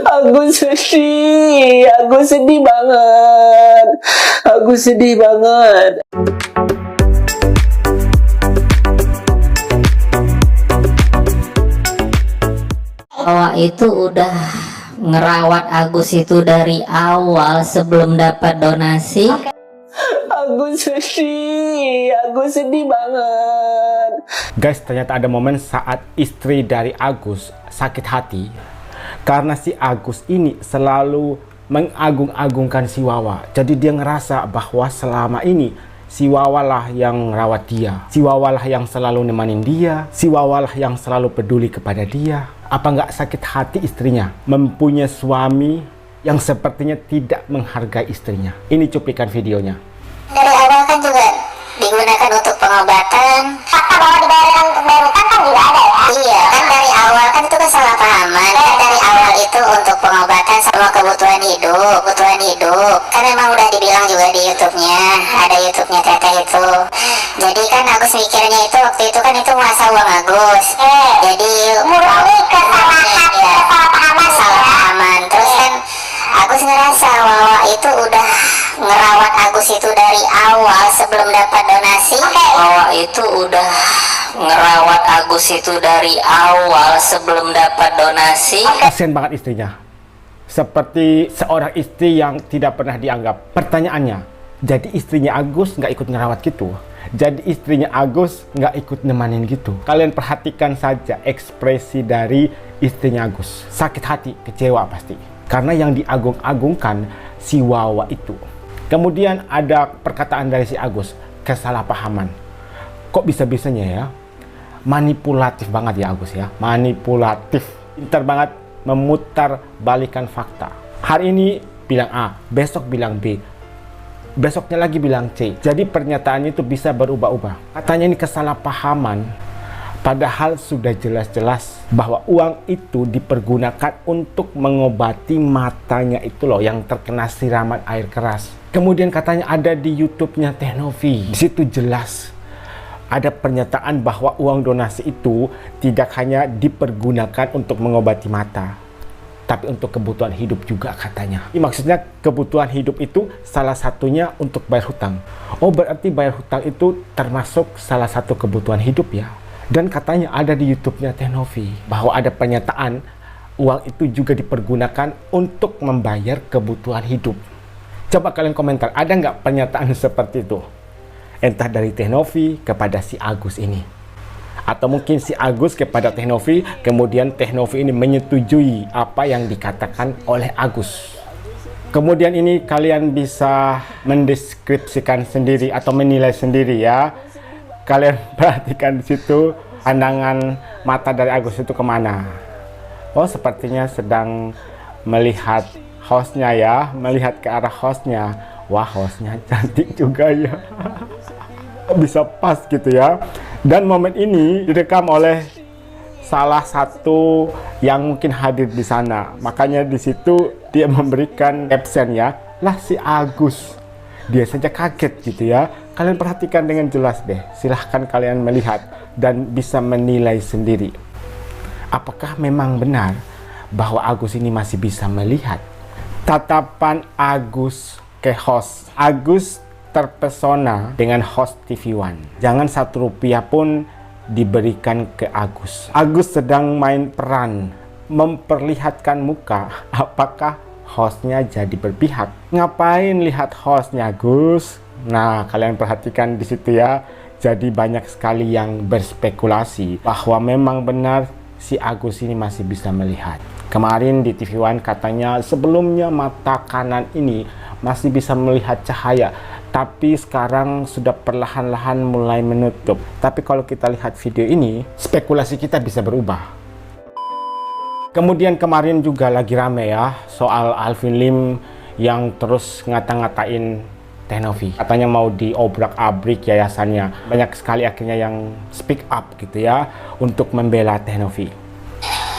Aku sedih. Aku sedih banget. Aku sedih banget. Wawa itu udah ngerawat Agus itu dari awal sebelum dapat donasi. Aku sedih. Aku sedih banget. Guys, ternyata ada momen saat istri dari Agus sakit hati karena si Agus ini selalu mengagung-agungkan si Wawa. Jadi dia ngerasa bahwa selama ini si Wawa lah yang rawat dia, si Wawa lah yang selalu nemanin dia, si Wawa lah yang selalu peduli kepada dia. Apa nggak sakit hati istrinya mempunyai suami yang sepertinya tidak menghargai istrinya? Ini cuplikan videonya. Dari awal kan juga digunakan untuk pengobatan. Fakta bahwa dibayarkan untuk bayar utang kan juga ada ya? Iya, kan dari awal kan itu kan salah pahaman. Kan dari awal itu untuk pengobatan semua kebutuhan hidup. Kan memang udah dibilang juga di YouTube-nya, ada YouTube-nya Teteh itu. Jadi kan Agus mikirnya itu waktu itu kan itu masa uang Agus. Jadi mengurangi kesalahan, salah pahaman. Terus kan Agus ngerasa Wawa itu udah ngerawat Agus itu dari awal sebelum dapat donasi. Wawa itu udah ngerawat Agus itu dari awal sebelum dapat donasi. Kasian banget istrinya. Seperti seorang istri yang tidak pernah dianggap. Pertanyaannya, jadi istrinya Agus nggak ikut ngerawat gitu? Jadi istrinya Agus nggak ikut nemanin gitu? Kalian perhatikan saja ekspresi dari istrinya Agus. Sakit hati, kecewa pasti. Karena yang diagung-agungkan si Wawa itu. Kemudian ada perkataan dari si Agus, kesalahpahaman. Kok bisa-bisanya ya? Manipulatif banget ya Agus ya. Manipulatif. Pintar banget memutar balikan fakta. Hari ini bilang A, besok bilang B, besoknya lagi bilang C. Jadi pernyataannya itu bisa berubah-ubah. Katanya ini kesalahpahaman, padahal sudah jelas-jelas bahwa uang itu dipergunakan untuk mengobati matanya itu loh yang terkena siraman air keras. Kemudian katanya ada di YouTube-nya Teh Novi. Di situ jelas ada pernyataan bahwa uang donasi itu tidak hanya dipergunakan untuk mengobati mata, tapi untuk kebutuhan hidup juga katanya. Maksudnya kebutuhan hidup itu salah satunya untuk bayar hutang. Oh, berarti bayar hutang itu termasuk salah satu kebutuhan hidup ya. Dan katanya ada di YouTube-nya Teh Novi bahwa ada pernyataan uang itu juga dipergunakan untuk membayar kebutuhan hidup. Coba kalian komentar, ada nggak pernyataan seperti itu? Entah dari Teh Novi kepada si Agus ini. Atau mungkin si Agus kepada Teh Novi, kemudian Teh Novi ini menyetujui apa yang dikatakan oleh Agus. Kemudian ini kalian bisa mendeskripsikan sendiri atau menilai sendiri ya. Kalian perhatikan di situ pandangan mata dari Agus itu kemana. Oh, sepertinya sedang melihat hostnya ya, melihat ke arah hostnya. Wah, hostnya cantik juga ya. Bisa pas gitu ya. Dan momen ini direkam oleh salah satu yang mungkin hadir di sana. Makanya di situ dia memberikan caption ya, lah si Agus. Dia saja kaget gitu ya. Kalian perhatikan dengan jelas deh. Silahkan kalian melihat dan bisa menilai sendiri. Apakah memang benar bahwa Agus ini masih bisa melihat? Tatapan Agus ke host. Agus terpesona dengan host TV One. Jangan Rp1 pun diberikan ke Agus. Agus sedang main peran, memperlihatkan muka. Apakah hostnya jadi berpihak? Ngapain lihat hostnya Gus? Nah, kalian perhatikan di situ ya. Jadi banyak sekali yang berspekulasi bahwa memang benar si Agus ini masih bisa melihat. Kemarin di TV One katanya sebelumnya mata kanan ini masih bisa melihat cahaya, tapi sekarang sudah perlahan-lahan mulai menutup. Tapi kalau kita lihat video ini, spekulasi kita bisa berubah. Kemudian kemarin juga lagi rame ya soal Alvin Lim yang terus ngata-ngatain Teh Novi. Katanya mau diobrak-abrik yayasannya. Banyak sekali akhirnya yang speak up gitu ya untuk membela Teh Novi.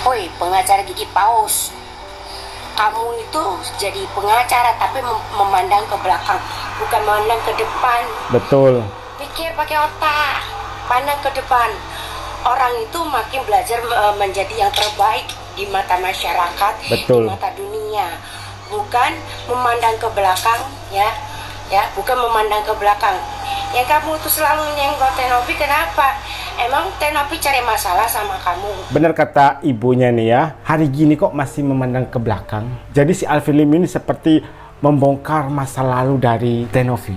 Woi, pengacara gigi paus. Kamu itu jadi pengacara tapi memandang ke belakang, bukan memandang ke depan. Betul. Pikir pakai otak, pandang ke depan. Orang itu makin belajar menjadi yang terbaik di mata masyarakat, Betul. di mata dunia, bukan memandang ke belakang, ya, bukan memandang ke belakang. Yang kamu tuh selalu nyenggol Tenopi, kenapa? Emang Tenopi cari masalah sama kamu? Benar kata ibunya nih ya, hari gini kok masih memandang ke belakang. Jadi si Alvin Lim ini seperti membongkar masa lalu dari Tenovi.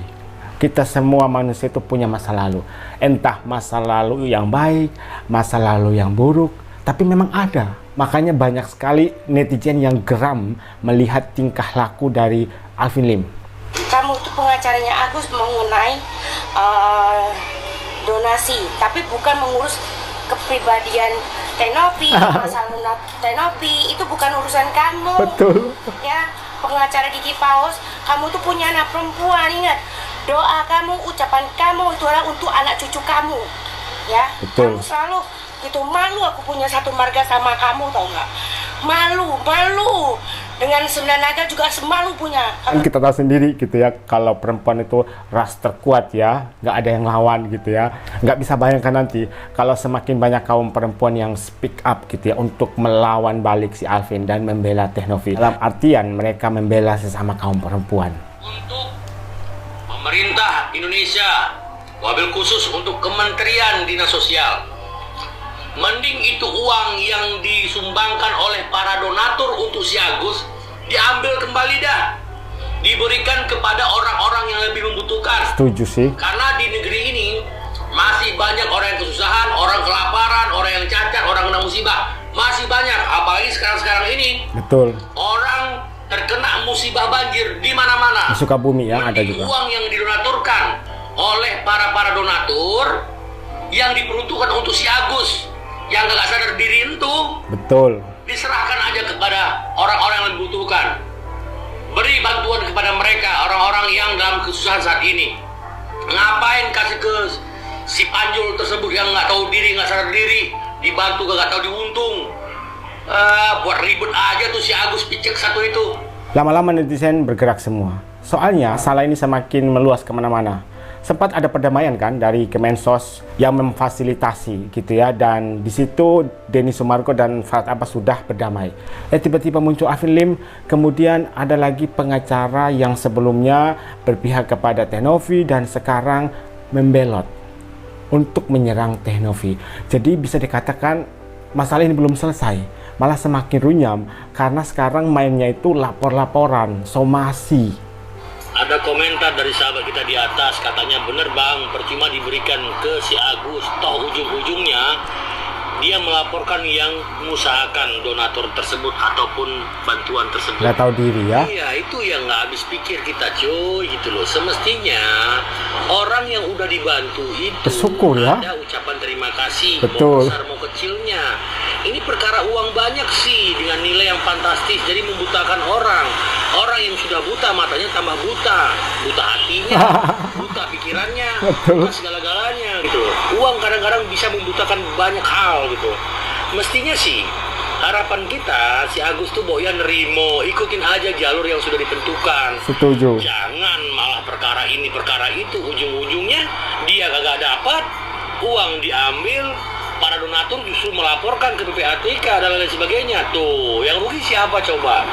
Kita semua manusia itu punya masa lalu. Entah masa lalu yang baik, masa lalu yang buruk, tapi memang ada. Makanya banyak sekali netizen yang geram melihat tingkah laku dari Alvin Lim. Kamu tuh pengacaranya Agus mengenai donasi, tapi bukan mengurus kepribadian Tenopi, masalah Tenopi itu bukan urusan kamu. Betul. Ya, pengacara Gigi Paus, kamu tuh punya anak perempuan, ingat. Doa kamu, ucapan kamu itu adalah untuk anak cucu kamu. Ya, Betul. kamu selalu gitu, malu aku punya satu marga sama kamu, tau nggak? Malu. Dengan 9 naga juga semalu punya. Kan kita tahu sendiri gitu ya, kalau perempuan itu ras terkuat ya, nggak ada yang lawan gitu ya. Nggak bisa bayangkan nanti kalau semakin banyak kaum perempuan yang speak up gitu ya untuk melawan balik si Alvin dan membela Tenovi. Dalam artian mereka membela sesama kaum perempuan. Untuk pemerintah Indonesia, wabil khusus untuk Kementerian Dinas Sosial, mending itu uang yang disumbangkan oleh para donatur untuk si Agus diambil kembali dah, diberikan kepada orang-orang yang lebih membutuhkan. Setuju sih. Karena di negeri ini masih banyak orang yang kesusahan, orang kelaparan, orang yang cacat, orang kena musibah, masih banyak. Apalagi sekarang ini Betul. orang terkena musibah banjir di mana-mana. Di Sukabumi ya ada juga. Uang yang didonaturkan oleh para donatur yang diperuntukkan untuk si Agus yang gak sadar diri itu, Betul. diserahkan aja kepada orang-orang yang membutuhkan. Beri bantuan kepada mereka, orang-orang yang dalam kesusahan saat ini. Ngapain kasih ke si Panjul tersebut yang nggak tahu diri, nggak sadar diri, dibantu gak tahu diuntung. Buat ribut aja tuh si Agus Picek satu itu. Lama-lama netizen bergerak semua. Soalnya salah ini semakin meluas kemana-mana. Sempat ada perdamaian kan dari Kemensos yang memfasilitasi gitu ya, dan di situ Denny Sumarko dan Farhad Abbas sudah berdamai. Tiba-tiba muncul Alvin Lim, kemudian ada lagi pengacara yang sebelumnya berpihak kepada Tenovi dan sekarang membelot untuk menyerang Tenovi. Jadi bisa dikatakan masalah ini belum selesai, malah semakin runyam karena sekarang mainnya itu lapor-laporan, somasi. Ada komentar dari sahabat kita di atas, katanya bener bang, percuma diberikan ke si Agus, toh ujung-ujungnya dia melaporkan yang mengusahakan donatur tersebut ataupun bantuan tersebut. Nggak tahu diri ya. Iya, itu yang nggak habis pikir kita cuy gitu loh. Semestinya orang yang udah dibantu itu bersyukur ya, ada ucapan terima kasih. Betul. Mau besar mau kecilnya. Ini perkara uang banyak sih dengan nilai yang fantastis, jadi membutakan orang. Orang yang sudah buta matanya tambah buta hatinya, buta pikirannya, Betul. buta segala-galanya gitu. Uang kadang-kadang bisa membutakan banyak hal gitu. Mestinya sih harapan kita si Agus tuh boyan nerimo, ikutin aja jalur yang sudah ditentukan. Setuju. Jangan malah perkara ini perkara itu, ujung-ujungnya dia kagak dapat, uang diambil, para donatur justru melaporkan ke PPATK dan lain sebagainya. Tuh, yang rugi siapa coba?